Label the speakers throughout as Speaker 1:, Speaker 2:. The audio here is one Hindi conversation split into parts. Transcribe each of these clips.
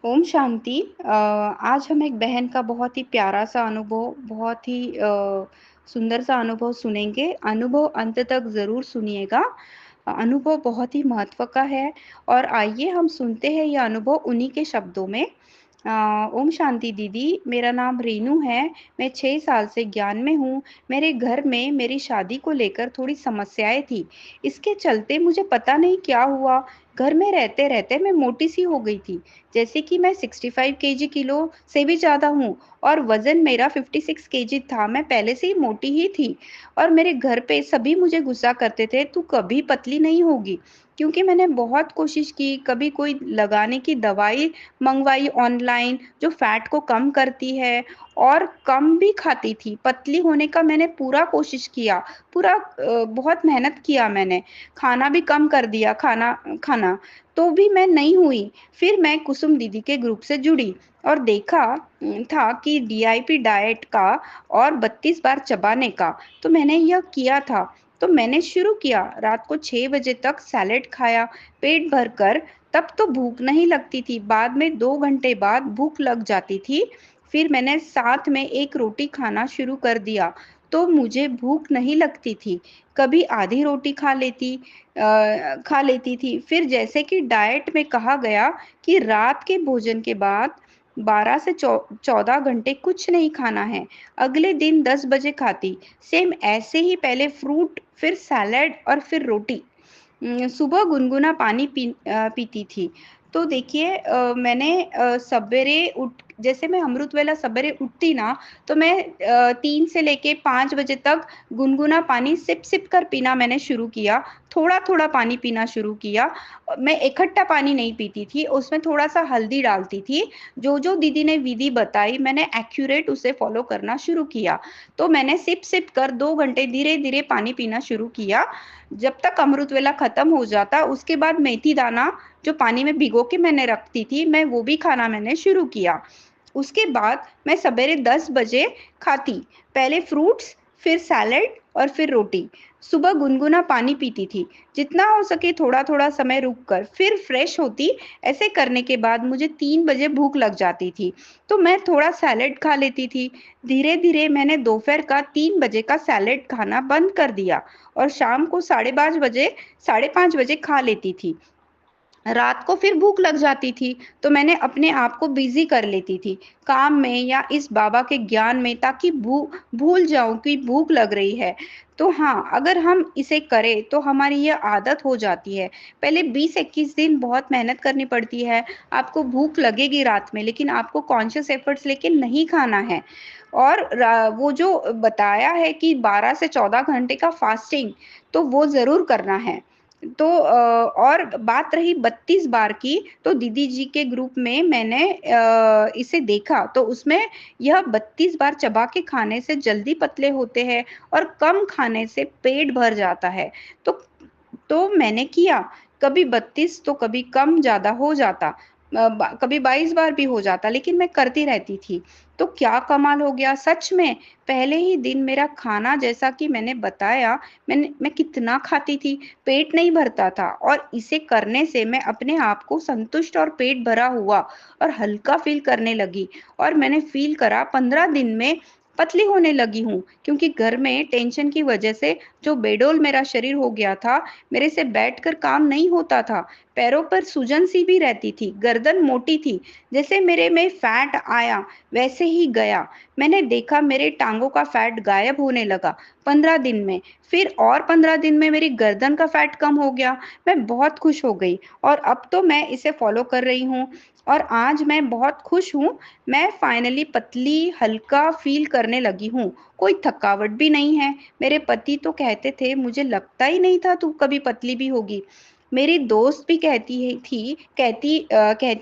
Speaker 1: ओम शांति। आज हम एक बहन का बहुत ही प्यारा सा अनुभव, बहुत ही सुंदर सा अनुभव सुनेंगे। अनुभव अंत तक ज़रूर सुनिएगा। अनुभव बहुत ही महत्व का है और आइए हम सुनते हैं यह अनुभव उन्हीं के शब्दों में। ओम शांति दीदी, मेरा नाम रीनू है। मैं 6 साल से ज्ञान में हूँ। मेरे घर में मेरी शादी को लेकर थोड़ी समस्याएं थी। इसके चलते मुझे पता नहीं क्या हुआ, घर में रहते-रहते मैं मोटी-सी हो गई थी। जैसे कि मैं 65 केजी किलो से भी ज़्यादा हूँ और वज़न मेरा 56 केजी था। मैं पहले से ही मोटी ही थी और मेरे घर पे सभी मुझे गुस्सा करते थे, "तू कभी पतली नहीं होगी।" क्योंकि मैंने बहुत कोशिश की, कभी कोई लगाने की दवाई मँगवाई ऑनलाइन, जो फैट को कम करती है और कम भी खाती थी। पतली होने का मैंने पूरा कोशिश किया, पूरा बहुत मेहनत किया मैंने। खाना भी कम कर दिया, खाना खाना, तो भी मैं नहीं हुई। फिर मैं कुसुम दीदी के ग्रुप से जुड़ी और देखा था कि डीआईपी डाइट का और 32 बार चबाने का, तो मैंने यह किया था। तो मैंने शुरू किया, रात को 6 बजे तक सैलेड खाया, पेट भरकर। तब तो भूख नहीं लगती थी, बाद में 2 घंटे बाद भूख लग जाती थी। फिर मैंने साथ में 1 रोटी खाना शुरू कर दिया, तो मुझे भूख नहीं लगती थी। कभी आधी रोटी खा लेती थी। फिर जैसे कि डाइट में कहा गया कि रात के भोजन के बाद 12 से 14 घंटे कुछ नहीं खाना है। अगले दिन 10 बजे खाती। सेम ऐसे ही पहले फ्रूट, फिर सैलेड और फिर रोटी। सुबह गुनगुना पानी पीती थी। तो देखिए, मैंने सवेरे उठ जैसे मैं अमृत वेला सवेरे उठती ना, तो मैं 3 से लेके 5 बजे तक गुनगुना पानी सिप-सिप कर पीना मैंने शुरू किया। थोड़ा-थोड़ा पानी पीना शुरू किया। मैं इकट्ठा पानी नहीं पीती थी, उसमें थोड़ा-सा हल्दी डालती थी। जो-जो दीदी ने विधि बताई, मैंने एक्यूरेट उसे फ़ॉलो करना शुरू किया। तो मैंने सिप-सिप कर 2 घंटे धीरे-धीरे पानी पीना शुरू किया। जब तक अमृत वेला खत्म हो जाता, उसके बाद मेथी दाना जो पानी में भिगो के मैंने रखती थी, मैं वो भी खाना मैंने शुरू किया। उसके बाद मैं सवेरे 10 बजे खाती। पहले फ्रूट्स, फिर सैलेड और फिर रोटी। सुबह गुनगुना पानी पीती थी। जितना हो सके थोड़ा-थोड़ा समय रुक कर, फिर फ्रेश होती। ऐसे करने के बाद मुझे 3 बजे भूख लग जाती थी, तो मैं थोड़ा सैलेड खा लेती थी। धीरे-धीरे मैंने दोपहर का 3 बजे का सैलेड खाना बंद कर दिया और शाम को साढ़े 5 बजे खा लेती थी। रात को फिर भूख लग जाती थी, तो मैंने अपने आप को बिज़ी कर लेती थी, काम में या इस बाबा के ज्ञान में, ताकि भूल जाऊँ कि भूख लग रही है। तो हाँ, अगर हम इसे करें तो हमारी ये आदत हो जाती है। पहले 20-21 दिन बहुत मेहनत करनी पड़ती है, आपको भूख लगेगी रात में, लेकिन आपको कॉन्शियस एफर्ट्स लेके नहीं खाना है। और वो जो बताया है कि 12 से 14 घंटे का फास्टिंग, तो वो ज़रूर करना है। तो और बात रही 32 बार की, तो दीदी जी के ग्रुप में मैंने इसे देखा, तो उसमें यह 32 बार चबा के खाने से जल्दी पतले होते हैं और कम खाने से पेट भर जाता है। तो मैंने किया, कभी 32 तो कभी कम ज़्यादा हो जाता। कभी 22 बार भी हो जाता, लेकिन मैं करती रहती थी। तो क्या कमाल हो गया सच में, पहले ही दिन मेरा खाना, जैसा कि मैंने बताया, मैं कितना खाती थी, पेट नहीं भरता था और इसे करने से मैं अपने आप को संतुष्ट और पेट भरा हुआ और हल्का फ़ील करने लगी और मैंने फ़ील करा 15 दिन में पतली होने लगी हूँ, क्योंकि घर में टेंशन की वज़ह से जो बेडोल मेरा शरीर हो गया था, मेरे से बैठकर काम नहीं होता था। पैरों पर सूजन-सी भी रहती थी, गर्दन मोटी थी। जैसे मेरे में फैट आया, वैसे ही गया। मैंने देखा मेरे टाँगों का फैट गायब होने लगा 15 दिन में। फिर और 15 दिन में मेरी गर्दन का फैट कम हो गया। मैं बहुत खुश हो गई और अब तो मैं इसे फ़ॉलो कर रही हूँ और आज मैं बहुत खुश हूँ। मैं फाइनली पतली, हल्का फ़ील करने लगी हूँ। कोई थकावट भी नहीं है। मेरे पति तो कहते थे, "मुझे लगता ही नहीं था तू कभी पतली भी होगी।" मेरी दोस्त भी कहती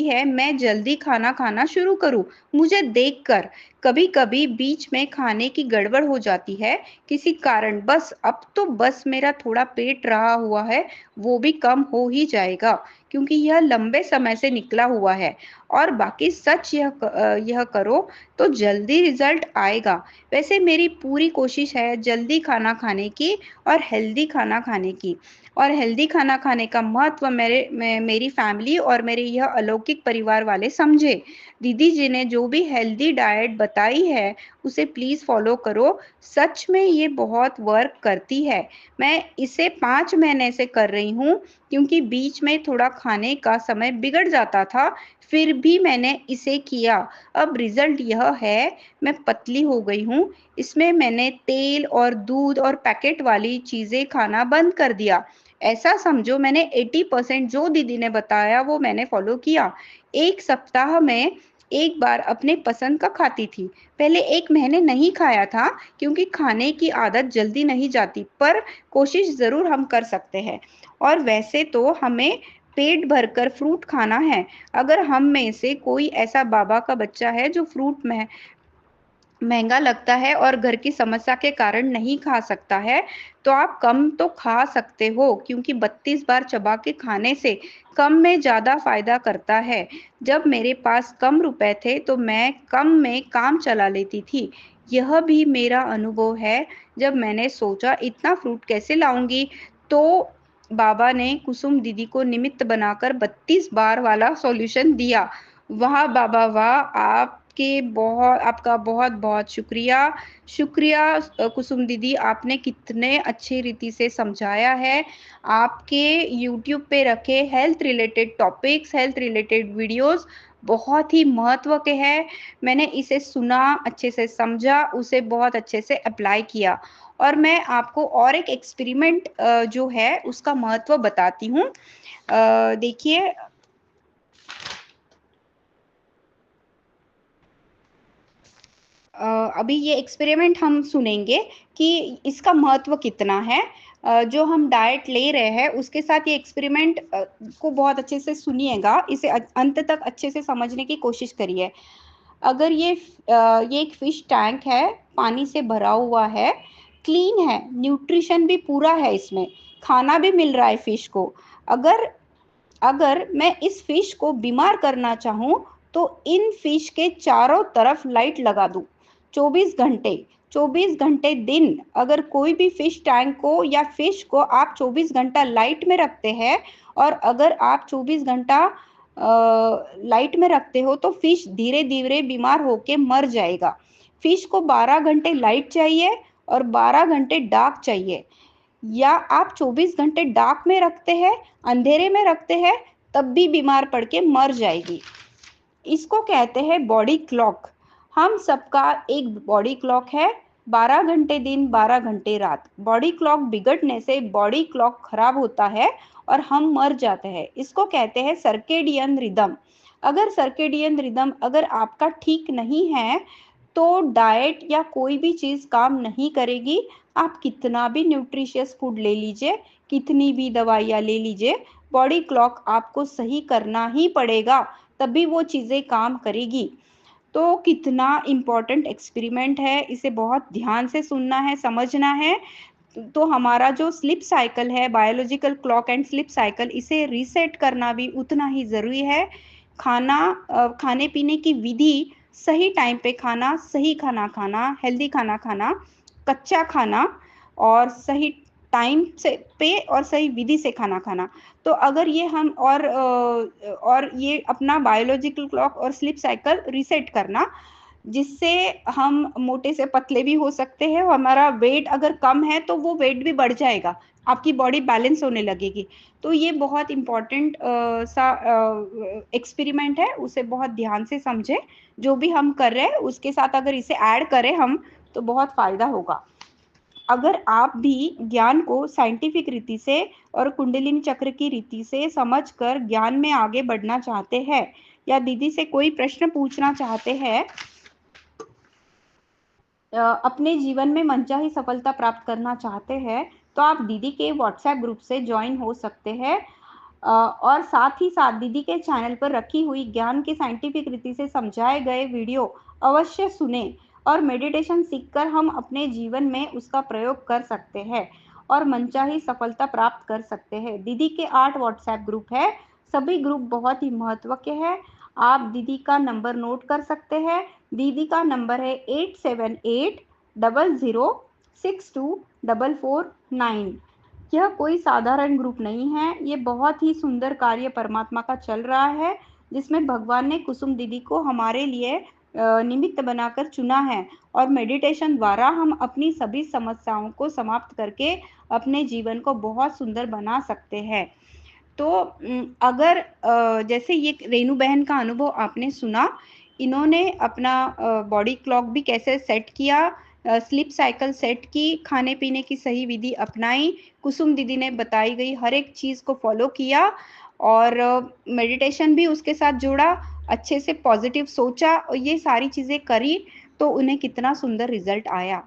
Speaker 1: है मैं जल्दी खाना खाना शुरू करूँ, मुझे देखकर। कभी-कभी बीच में खाने की गड़बड़ हो जाती है, किसी कारण, बस अब तो बस मेरा थोड़ा पेट रहा हुआ है, वो भी कम हो ही जाएगा, क्योंकि यह लंबे समय से निकला हुआ है और बाकी सच यह करो तो जल्दी रिज़ल्ट आएगा। वैसे मेरी पूरी कोशिश है जल्दी खाना खाने की और हेल्दी खाना खाने की। और हेल्दी खाना खाने का महत्व मेरी फैमिली और मेरे यह अलौकिक परिवार वाले समझे। दीदी जी ने जो भी हेल्दी डाइट बताई है, उसे प्लीज़ फ़ॉलो करो। सच में ये बहुत वर्क करती है। मैं इसे 5 महीने से कर रही हूँ, क्योंकि बीच में थोड़ा खाने का समय बिगड़ जाता था, फिर भी मैंने इसे किया। अब रिज़ल्ट यह है, मैं पतली हो गई हूँ। इसमें मैंने तेल और दूध और पैकेट वाली चीज़ें खाना बंद कर दिया। ऐसा समझो मैंने 80% जो दीदी ने बताया वो मैंने फ़ॉलो किया। 1 सप्ताह में 1 बार अपने पसंद का खाती थी। पहले 1 महीने नहीं खाया था, क्योंकि खाने की आदत जल्दी नहीं जाती, पर कोशिश ज़रूर हम कर सकते हैं। और वैसे तो हमें पेट भरकर फ्रूट खाना है। अगर हम में से कोई ऐसा बाबा का बच्चा है जो फ्रूट में महंगा लगता है और घर की समस्या के कारण नहीं खा सकता है, तो आप कम तो खा सकते हो, क्योंकि 32 बार चबा के खाने से कम में ज़्यादा फ़ायदा करता है। जब मेरे पास कम रुपए थे, तो मैं कम में काम चला लेती थी। यह भी मेरा अनुभव है। जब मैंने सोचा इतना फ्रूट कैसे लाऊँगी, तो बाबा ने कुसुम दीदी को निमित्त बनाकर 32 बार वाला सॉल्यूशन दिया। वाह बाबा वाह! आपका बहुत-बहुत शुक्रिया। शुक्रिया कुसुम दीदी, आपने कितने अच्छे रीति से समझाया है। आपके यूट्यूब पे रखे health related topics, health related videos बहुत ही महत्व के हैं। मैंने इसे सुना, अच्छे से समझा, उसे बहुत अच्छे से अप्लाई किया। और मैं आपको और एक एक्सपेरिमेंट जो है उसका महत्व बताती हूँ। देखिए, अभी ये एक्सपेरिमेंट हम सुनेंगे कि इसका महत्व कितना है। जो हम डाइट ले रहे हैं उसके साथ ये एक्सपेरिमेंट को बहुत अच्छे से सुनिएगा, इसे अंत तक अच्छे से समझने की कोशिश करिए। अगर ये एक फिश टैंक है, पानी से भरा हुआ है, क्लीन है, न्यूट्रिशन भी पूरा है इसमें, खाना भी मिल रहा है फिश को। अगर अगर मैं इस फिश को बीमार करना चाहूँ, तो इन फिश के चारों तरफ लाइट लगा दूँ, 24 घंटे। 24 घंटे दिन, अगर कोई भी फिश टैंक को या फिश को आप 24 घंटा लाइट में रखते हैं, और अगर आप 24 घंटा लाइट में रखते हो, तो फिश धीरे धीरे बीमार होके मर जाएगा। फिश को 12 घंटे लाइट चाहिए और 12 घंटे डार्क चाहिए। या आप 24 घंटे डार्क में रखते हैं, अंधेरे में रखते हैं, तब भी बीमार पड़ के मर जाएगी। इसको कहते हैं बॉडी क्लॉक। हम सबका एक बॉडी क्लॉक है, 12 घंटे दिन 12 घंटे रात। बॉडी क्लॉक बिगड़ने से बॉडी क्लॉक खराब होता है और हम मर जाते हैं। इसको कहते हैं सर्केडियन रिदम। अगर सर्केडियन रिदम अगर आपका ठीक नहीं है, तो डाइट या कोई भी चीज़ काम नहीं करेगी। आप कितना भी न्यूट्रिशियस फूड ले लीजिए, कितनी भी दवाइयाँ ले लीजिए, बॉडी क्लॉक आपको सही करना ही पड़ेगा, तभी वो चीज़ें काम करेगी। तो कितना इम्पोर्टेंट एक्सपेरिमेंट है, इसे बहुत ध्यान से सुनना है, समझना है। तो हमारा जो स्लीप साइकिल है, biological clock and sleep cycle, इसे रीसेट करना भी उतना ही ज़रूरी है। खाने पीने की विधि, सही टाइम पे खाना, सही खाना खाना, हेल्दी खाना खाना, कच्चा खाना, और सही टाइम से पे और सही विधि से खाना खाना। तो अगर ये हम और ये अपना बायोलॉजिकल क्लॉक और स्लीप साइकिल रीसेट करना, जिससे हम मोटे से पतले भी हो सकते हैं। हमारा वेट अगर कम है, तो वो वेट भी बढ़ जाएगा, आपकी बॉडी बैलेंस होने लगेगी। तो ये बहुत इम्पोर्टेंट सा एक्सपेरिमेंट है, उसे बहुत ध्यान से समझें। जो भी हम कर रहे हैं उसके साथ अगर इसे ऐड करें हम, तो बहुत फ़ायदा होगा। अगर आप भी ज्ञान को साइंटिफिक रीति से और कुंडलिनी चक्र की रीति से समझकर ज्ञान में आगे बढ़ना चाहते हैं, या दीदी से कोई प्रश्न पूछना चाहते हैं, अपने जीवन में मनचाही सफलता प्राप्त करना चाहते हैं, तो आप दीदी के व्हाट्सएप ग्रुप से ज्वाइन हो सकते हैं। और साथ ही साथ दीदी के चैनल पर रखी हुई ज्ञान के साइंटिफिक रीति से समझाए गए वीडियो अवश्य सुने, और मेडिटेशन सीखकर हम अपने जीवन में उसका प्रयोग कर सकते हैं और मनचाही सफलता प्राप्त कर सकते हैं। दीदी के 8 व्हाट्सएप ग्रुप है, सभी ग्रुप बहुत ही महत्व के हैं। आप दीदी का नंबर नोट कर सकते हैं। दीदी का नंबर है 8780062449। यह कोई साधारण ग्रुप नहीं है, ये बहुत ही सुंदर कार्य परमात्मा का चल रहा है, जिसमें भगवान ने कुसुम दीदी को हमारे लिए निमित्त बनाकर चुना है और मेडिटेशन द्वारा हम अपनी सभी समस्याओं को समाप्त करके अपने जीवन को बहुत सुंदर बना सकते हैं। तो अगर जैसे ये रेनू बहन का अनुभव आपने सुना, इन्होंने अपना बॉडी क्लॉक भी कैसे सेट किया, स्लीप साइकिल सेट की, खाने पीने की सही विधि अपनाई, कुसुम दीदी ने बताई गई हर एक चीज़ को फॉलो किया और मेडिटेशन भी उसके साथ जोड़ा, अच्छे से पॉजिटिव सोचा और ये सारी चीज़ें करी, तो उन्हें कितना सुंदर रिजल्ट आया।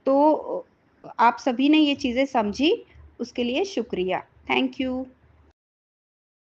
Speaker 1: तो आप सभी ने ये चीज़ें समझी, उसके लिए शुक्रिया। Thank you.